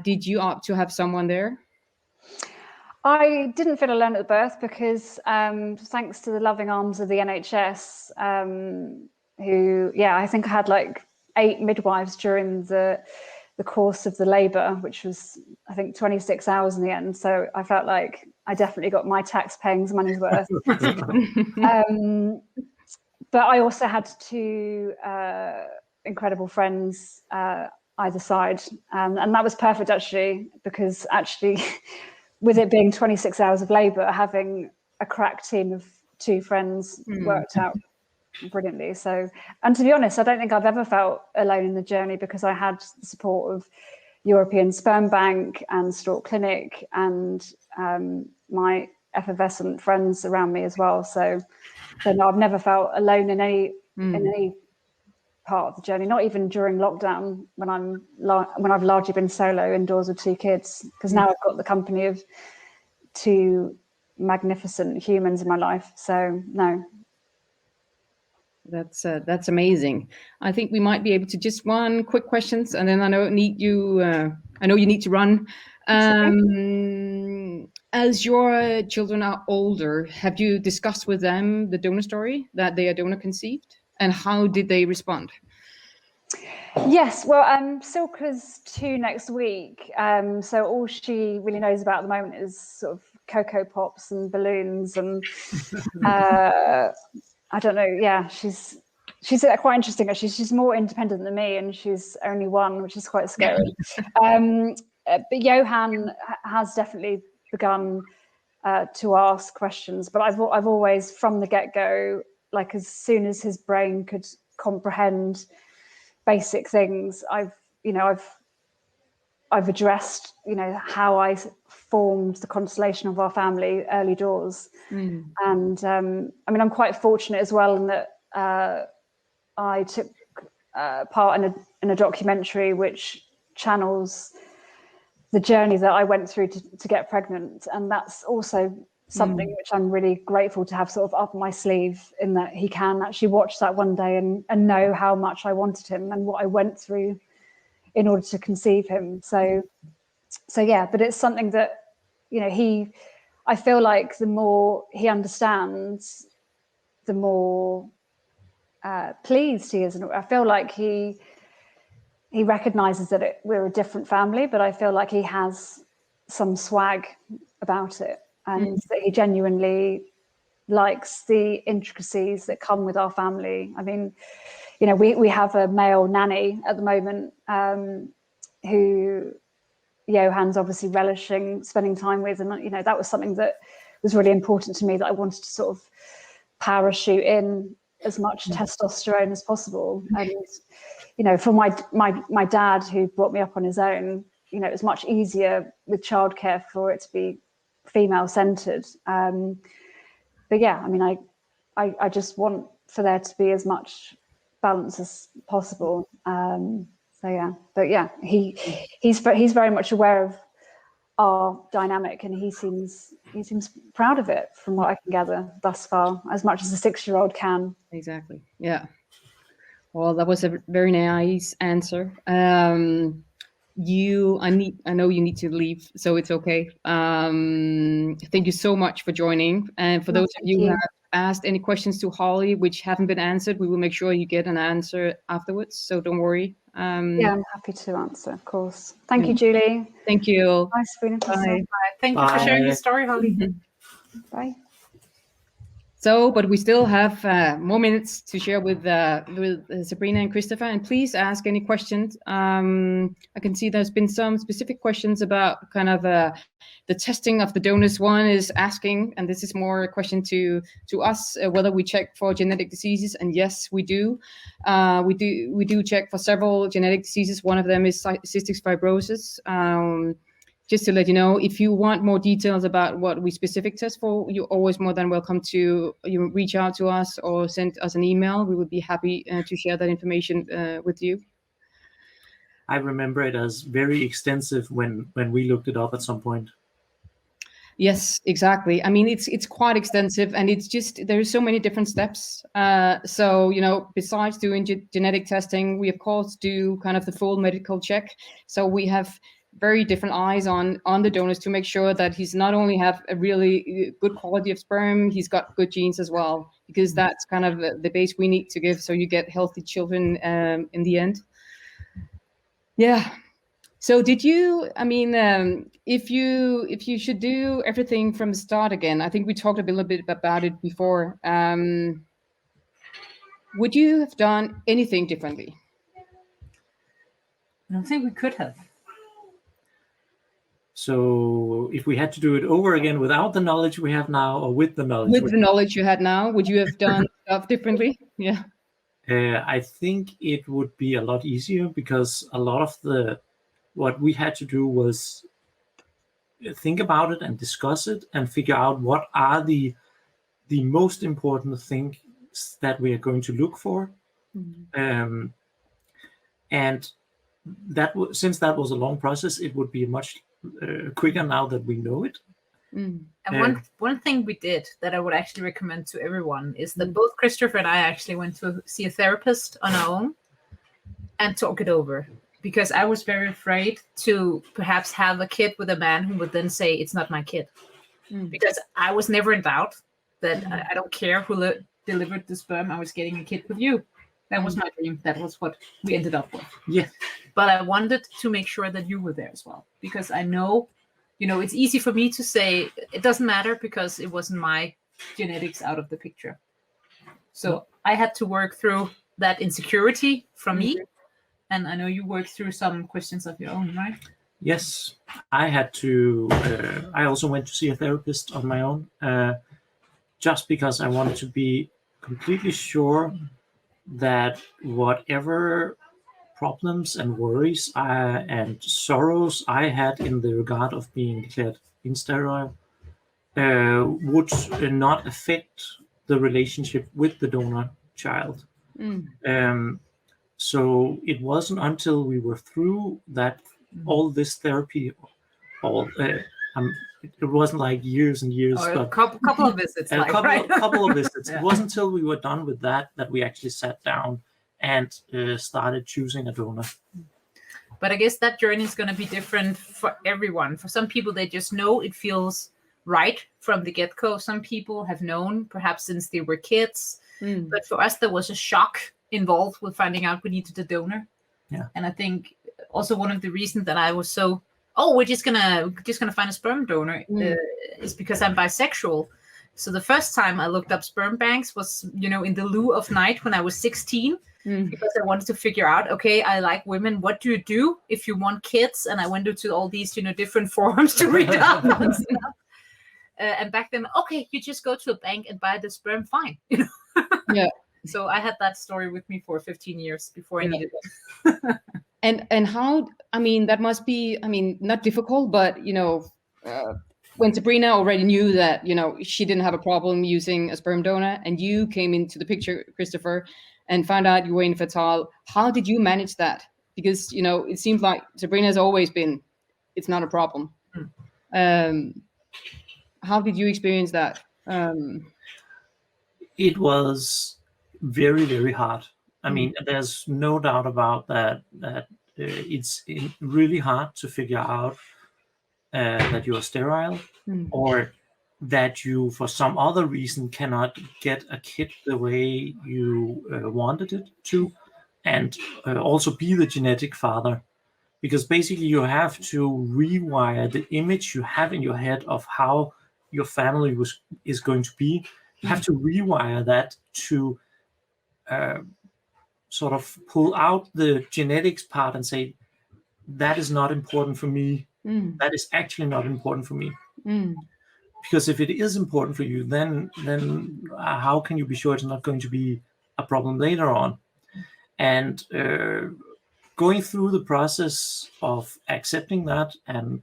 [SPEAKER 1] Did you opt to have someone there?
[SPEAKER 2] I didn't feel alone at the birth because thanks to the loving arms of the NHS, who, I think I had like 8 midwives during the course of the labour, which was, I think, 26 hours in the end. So I felt like I definitely got my tax-paying's money's worth. But I also had 2 incredible friends either side. And that was perfect, actually, because actually, with it being 26 hours of labour, having a crack team of 2 friends worked out brilliantly. So, and to be honest, I don't think I've ever felt alone in the journey, because I had the support of European Sperm Bank and Stork Clinic and my effervescent friends around me as well. So no, I've never felt alone in any part of the journey, not even during lockdown when I've largely been solo indoors with 2 kids, because now I've got the company of 2 magnificent humans in my life. So no.
[SPEAKER 1] That's amazing. I think we might be able to just one quick questions, and then I know you need to run. As your children are older, have you discussed with them the donor story, that they are donor conceived, and how did they respond?
[SPEAKER 2] Yes, well, Silke's 2 next week, so all she really knows about at the moment is sort of Cocoa Pops and balloons, and I don't know. Yeah, she's she's quite interesting actually. She's more independent than me, and she's only one, which is quite scary. But Johan has definitely begun to ask questions, but I've always, from the get-go, like as soon as his brain could comprehend basic things, I've addressed, how I formed the constellation of our family early doors. And I mean, I'm quite fortunate as well in that I took part in a documentary which channels the journey that I went through to get pregnant, and that's also something which I'm really grateful to have sort of up my sleeve, in that he can actually watch that one day and know how much I wanted him and what I went through in order to conceive him. So yeah, but it's something that, I feel like the more he understands, the more pleased he is. And I feel like he recognizes that we're a different family, but I feel like he has some swag about it, and that he genuinely likes the intricacies that come with our family. I mean, we have a male nanny at the moment who Johan's obviously relishing spending time with, and that was something that was really important to me, that I wanted to sort of parachute in as much testosterone as possible. And for my dad, who brought me up on his own, it was much easier with childcare for it to be female centered. But yeah, I mean, I just want for there to be as much balance as possible. So yeah, but yeah, he's very much aware of our dynamic, and he seems proud of it, from what I can gather thus far, as much as a 6-year-old can.
[SPEAKER 1] Exactly. Yeah. Well, that was a very nice answer. I know you need to leave, so it's okay. Thank you so much for joining. And for those of you who have asked any questions to Holly which haven't been answered, we will make sure you get an answer afterwards. So don't worry.
[SPEAKER 2] Yeah, I'm happy to answer, of course. Thank you, Julie.
[SPEAKER 1] Thank you.
[SPEAKER 2] Nice being
[SPEAKER 1] Bye.
[SPEAKER 3] Thank you for sharing your story, Holly.
[SPEAKER 2] Bye.
[SPEAKER 1] So, but we still have more minutes to share with Sabrina and Kristoffer, and please ask any questions. I can see there's been some specific questions about kind of the testing of the donors. One is asking, and this is more a question to us, whether we check for genetic diseases, and yes, we do. We do check for several genetic diseases. One of them is cystic fibrosis. Just to let you know, if you want more details about what we specific test for, you're always more than welcome to reach out to us or send us an email. We would be happy to share that information with you.
[SPEAKER 4] I remember it as very extensive when we looked it up at some point.
[SPEAKER 1] Yes, exactly. I mean, it's quite extensive, and it's just, there's so many different steps. So, besides doing genetic testing, we of course do kind of the full medical check. So we have very different eyes on the donors to make sure that he's not only have a really good quality of sperm, he's got good genes as well, because that's kind of the base we need to give, so you get healthy children in the end. Yeah. So did you, I mean, if you should do everything from the start again, I think we talked a little bit about it before, would you have done anything differently?
[SPEAKER 3] I don't think we could have.
[SPEAKER 4] So if we had to do it over again without the knowledge we have now, or with the knowledge?
[SPEAKER 1] With the knowledge you had now, would you have done stuff differently? Yeah.
[SPEAKER 4] I think it would be a lot easier, because a lot of what we had to do was think about it and discuss it and figure out what are the most important things that we are going to look for. And since that was a long process, it would be much quicker now that we know it.
[SPEAKER 3] And one thing we did that I would actually recommend to everyone is that both Kristoffer and I actually went to see a therapist on our own and talk it over, because I was very afraid to perhaps have a kid with a man who would then say it's not my kid, because I was never in doubt that I don't care who delivered the sperm, I was getting a kid with you. That was my dream. That was what we ended up with.
[SPEAKER 4] Yeah.
[SPEAKER 3] But I wanted to make sure that you were there as well, because I know, it's easy for me to say it doesn't matter because it wasn't my genetics out of the picture. So I had to work through that insecurity from me. And I know you worked through some questions of your own, right?
[SPEAKER 4] Yes, I had to. I also went to see a therapist on my own, just because I wanted to be completely sure that whatever problems and worries and sorrows I had in the regard of being declared insterile would not affect the relationship with the donor child. So it wasn't until we were through that all this therapy, it wasn't like years and years,
[SPEAKER 3] Or
[SPEAKER 4] but
[SPEAKER 3] a couple of visits,
[SPEAKER 4] a
[SPEAKER 3] like,
[SPEAKER 4] couple,
[SPEAKER 3] right?
[SPEAKER 4] couple of visits.
[SPEAKER 3] Yeah.
[SPEAKER 4] It wasn't until we were done with that we actually sat down and started choosing a donor.
[SPEAKER 3] But I guess that journey is going to be different for everyone. For some people, they just know it feels right from the get-go. Some people have known perhaps since they were kids. But for us, there was a shock involved with finding out we needed a donor.
[SPEAKER 4] Yeah.
[SPEAKER 3] And I think also one of the reasons that I was so, we're just gonna find a sperm donor is because I'm bisexual. So the first time I looked up sperm banks was, in the loo of night when I was 16. Because I wanted to figure out, okay, I like women. What do you do if you want kids? And I went into all these, different forums to read up and stuff. And back then, okay, you just go to a bank and buy the sperm, fine.
[SPEAKER 1] Yeah.
[SPEAKER 3] So I had that story with me for 15 years before I needed it.
[SPEAKER 1] And how? I mean, that must be. I mean, not difficult, but when Sabrina already knew that she didn't have a problem using a sperm donor, and you came into the picture, Kristoffer, and found out you were infertile. How did you manage that? Because it seems like Sabrina has always been, it's not a problem. How did you experience that?
[SPEAKER 4] It was very, very hard. I mean, there's no doubt about that. It's really hard to figure out that you are sterile, or that you, for some other reason, cannot get a kid the way you wanted it to, and also be the genetic father. Because basically you have to rewire the image you have in your head of how your family is going to be. You have to rewire that to sort of pull out the genetics part and say, that is not important for me. That is actually not important for me. Because if it is important for you, then how can you be sure it's not going to be a problem later on? And going through the process of accepting that and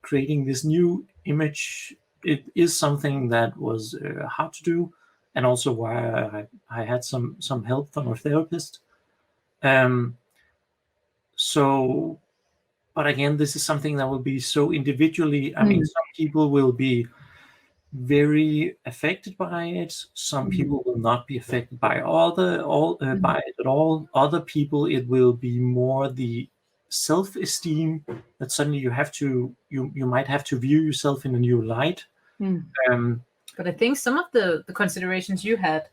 [SPEAKER 4] creating this new image, it is something that was hard to do, and also why I had some help from a therapist. But again, this is something that will be so individually. I mean, some people will be very affected by it. Some people will not be affected by by it at all. Other people, it will be more the self-esteem that suddenly you might have to view yourself in a new light.
[SPEAKER 3] But I think some of the considerations you had,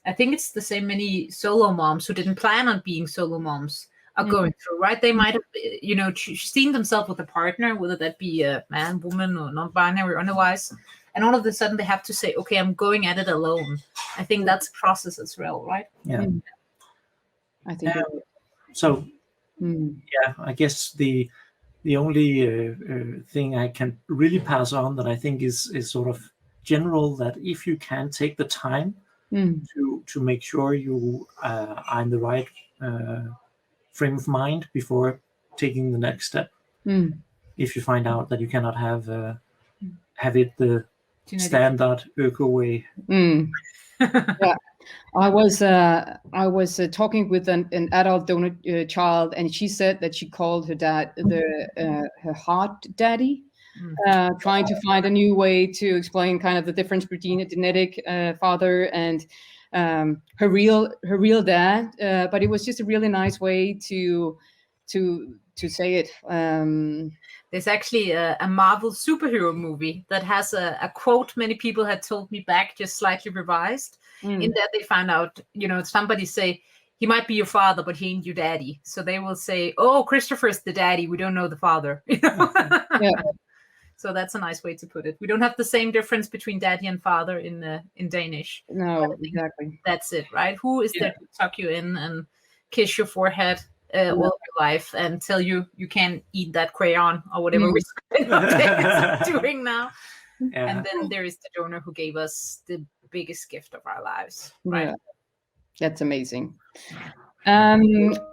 [SPEAKER 3] I think it's the same many solo moms who didn't plan on being solo moms are going through, right? They might have, seen themselves with a partner, whether that be a man, woman, or non-binary or otherwise. And all of a sudden they have to say, okay, I'm going at it alone. I think that's a process as well, right?
[SPEAKER 4] Yeah.
[SPEAKER 1] I think
[SPEAKER 4] so. Yeah, I guess the only thing I can really pass on that I think is sort of general, that if you can take the time to make sure you are in the right frame of mind before taking the next step. If you find out that you cannot have it the standard Öko way.
[SPEAKER 1] Yeah. I was talking with an adult donor child, and she said that she called her dad her heart daddy, trying to find a new way to explain kind of the difference between a genetic father and her real dad. But it was just a really nice way to say it.
[SPEAKER 3] There's actually a Marvel superhero movie that has a quote many people had told me back, just slightly revised. In that they found out, somebody say, he might be your father, but he ain't your daddy. So they will say, oh, Kristoffer's the daddy. We don't know the father.
[SPEAKER 1] Yeah.
[SPEAKER 3] So that's a nice way to put it. We don't have the same difference between daddy and father in Danish.
[SPEAKER 1] No, exactly.
[SPEAKER 3] That's it, right? Who is there to tuck you in and kiss your forehead all of your life and tell you can't eat that crayon or whatever we spend our days doing now?
[SPEAKER 4] Yeah.
[SPEAKER 3] And then there is the donor who gave us the biggest gift of our lives, right?
[SPEAKER 1] Yeah. That's amazing.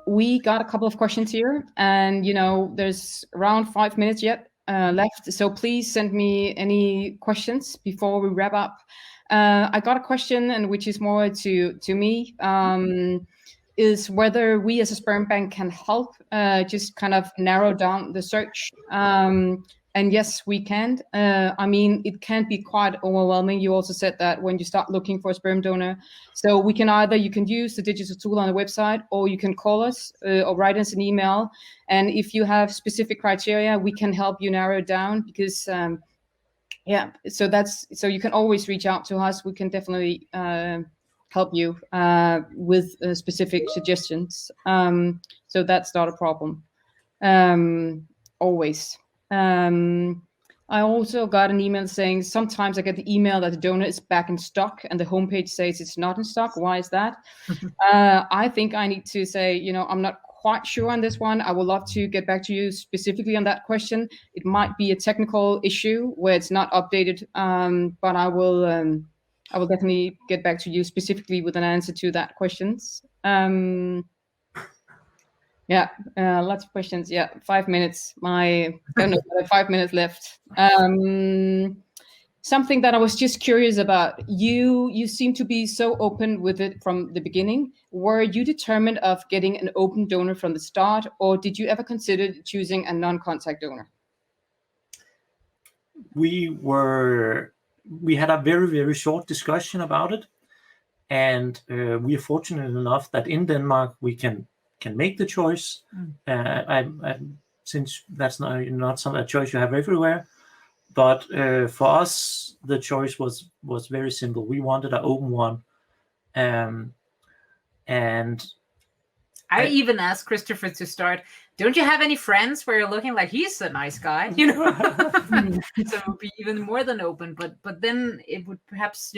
[SPEAKER 1] We got a couple of questions here, and there's around 5 minutes yet left. So please send me any questions before we wrap up. I got a question, and which is more to me, is whether we as a sperm bank can help just kind of narrow down the search. And yes, we can. I mean, it can be quite overwhelming. You also said that when you start looking for a sperm donor. So you can use the digital tool on the website, or you can call us or write us an email. And if you have specific criteria, we can help you narrow it down, because so you can always reach out to us. We can definitely help you with specific suggestions. So that's not a problem. Always. I also got an email saying sometimes I get the email that the donor is back in stock and the homepage says it's not in stock. Why is that? I think I need to say, I'm not quite sure on this one. I would love to get back to you specifically on that question. It might be a technical issue where it's not updated, but I will definitely get back to you specifically with an answer to that questions. Lots of questions. 5 minutes. I don't know, 5 minutes left. Something that I was just curious about. You seem to be so open with it from the beginning. Were you determined of getting an open donor from the start, or did you ever consider choosing a non-contact donor?
[SPEAKER 4] We had a very, very short discussion about it, and we are fortunate enough that in Denmark we can make the choice. Since that's not a choice you have everywhere, but for us the choice was very simple. We wanted an open one, and
[SPEAKER 3] I even asked Kristoffer to start. Don't you have any friends where you're looking like he's a nice guy? So it would be even more than open. But then it would perhaps,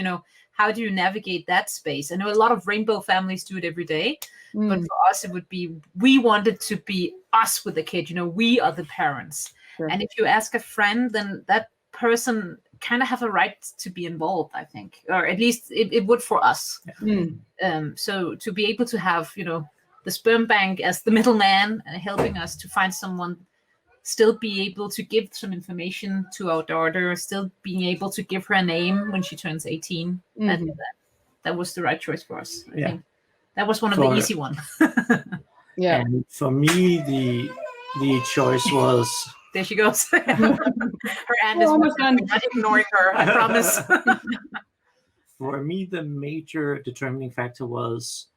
[SPEAKER 3] how do you navigate that space? I know a lot of rainbow families do it every day, but for us it would be, we wanted to be us with the kid. We are the parents. Sure. And if you ask a friend, then that person kind of have a right to be involved, I think, or at least it would for us. So to be able to have, the sperm bank as the middleman helping us to find someone, still be able to give some information to our daughter, still being able to give her a name when she turns 18. That was the right choice for us. I think that was one of the easy ones.
[SPEAKER 4] And for me, the choice was...
[SPEAKER 3] There she goes. Her hand is not ignoring her, I promise.
[SPEAKER 4] For me, the major determining factor was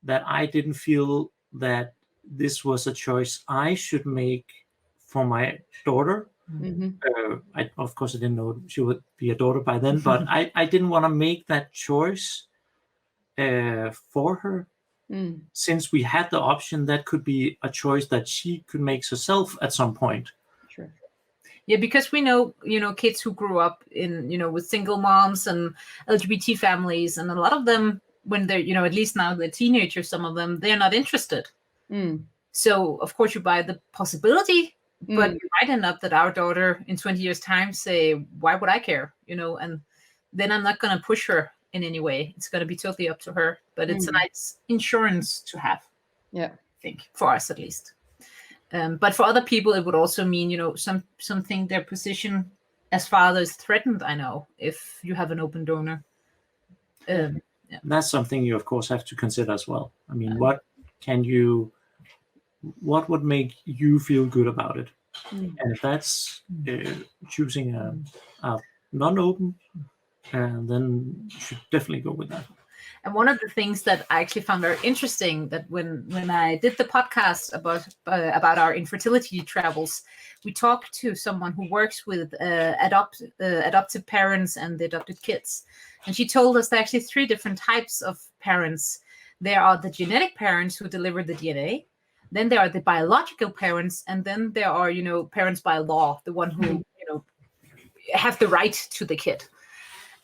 [SPEAKER 4] that I didn't feel that this was a choice I should make for my daughter. Of course, I didn't know she would be a daughter by then, but I didn't want to make that choice for her. Since we had the option, that could be a choice that she could make herself at some point.
[SPEAKER 3] Sure. Yeah, because we know, kids who grew up in, with single moms and LGBT families, and a lot of them, when they're, at least now they're teenagers, some of them, they're not interested. So, of course, you buy the possibility, but you might end up that our daughter in 20 years' time say, why would I care? And then I'm not going to push her in any way. It's going to be totally up to her. But it's a nice insurance to have. Yeah, I think, for us at least. But for other people, it would also mean, something their position as father is threatened, I know, if you have an open donor.
[SPEAKER 4] That's something you, of course, have to consider as well. I mean, what would make you feel good about it? And if that's choosing a non-open, then you should definitely go with that.
[SPEAKER 3] And one of the things that I actually found very interesting, that when I did the podcast about our infertility travels, we talked to someone who works with adoptive parents and the adopted kids. And she told us there are actually 3 different types of parents. There are the genetic parents who deliver the DNA. Then there are the biological parents. And then there are, parents by law, the one who, have the right to the kid.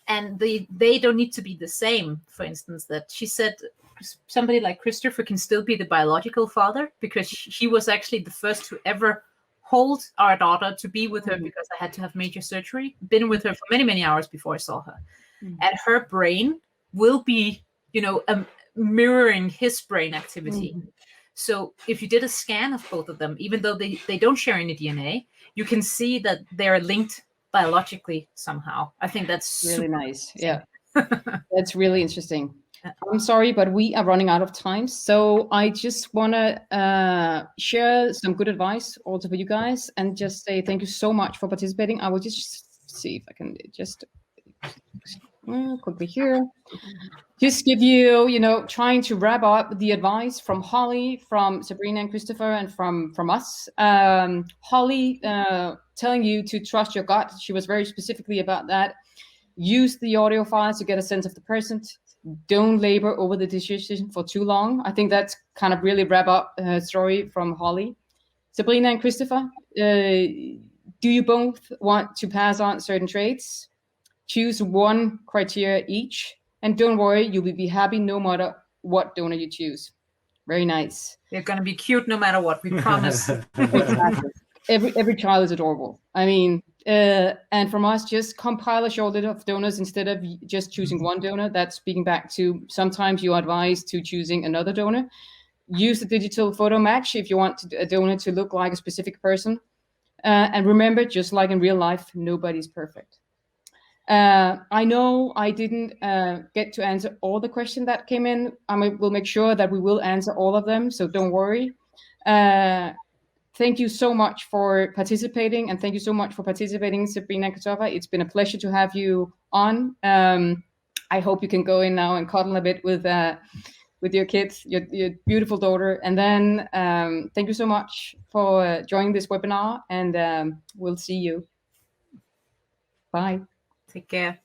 [SPEAKER 3] And they don't need to be the same. For instance, that she said somebody like Kristoffer can still be the biological father, because he was actually the first to ever hold our daughter, to be with her, because I had to have major surgery, been with her for many, many hours before I saw her. And her brain will be, mirroring his brain activity. So if you did a scan of both of them, even though they don't share any DNA, you can see that they're linked biologically somehow. I think that's
[SPEAKER 1] really nice. Yeah, that's really interesting. I'm sorry, but we are running out of time. So I just want to share some good advice also for you guys, and just say thank you so much for participating. I will just see if I can just quickly here. Just give you, trying to wrap up the advice from Holly, from Sabrina and Kristoffer, and from us. Holly telling you to trust your gut. She was very specifically about that. Use the audio files to get a sense of the present. Don't labor over the decision for too long. I think that's kind of really wrap up her story from Holly. Sabrina and Kristoffer, do you both want to pass on certain traits? Choose one criteria each. And don't worry, you will be happy no matter what donor you choose. Very nice.
[SPEAKER 3] They're going to be cute no matter what, we promise.
[SPEAKER 1] Exactly. Every child is adorable. I mean, and from us, just compile a short list of donors instead of just choosing one donor. That's speaking back to sometimes you advise to choosing another donor. Use the digital photo match if you want a donor to look like a specific person. And remember, just like in real life, nobody's perfect. I know I didn't get to answer all the questions that came in. We'll make sure that we will answer all of them, so don't worry. Thank you so much for participating, and thank you so much for participating, Sabrina and Kristoffer. It's been a pleasure to have you on. I hope you can go in now and cuddle a bit with your kids, your beautiful daughter. And then thank you so much for joining this webinar, and we'll see you. Bye.
[SPEAKER 3] Take care.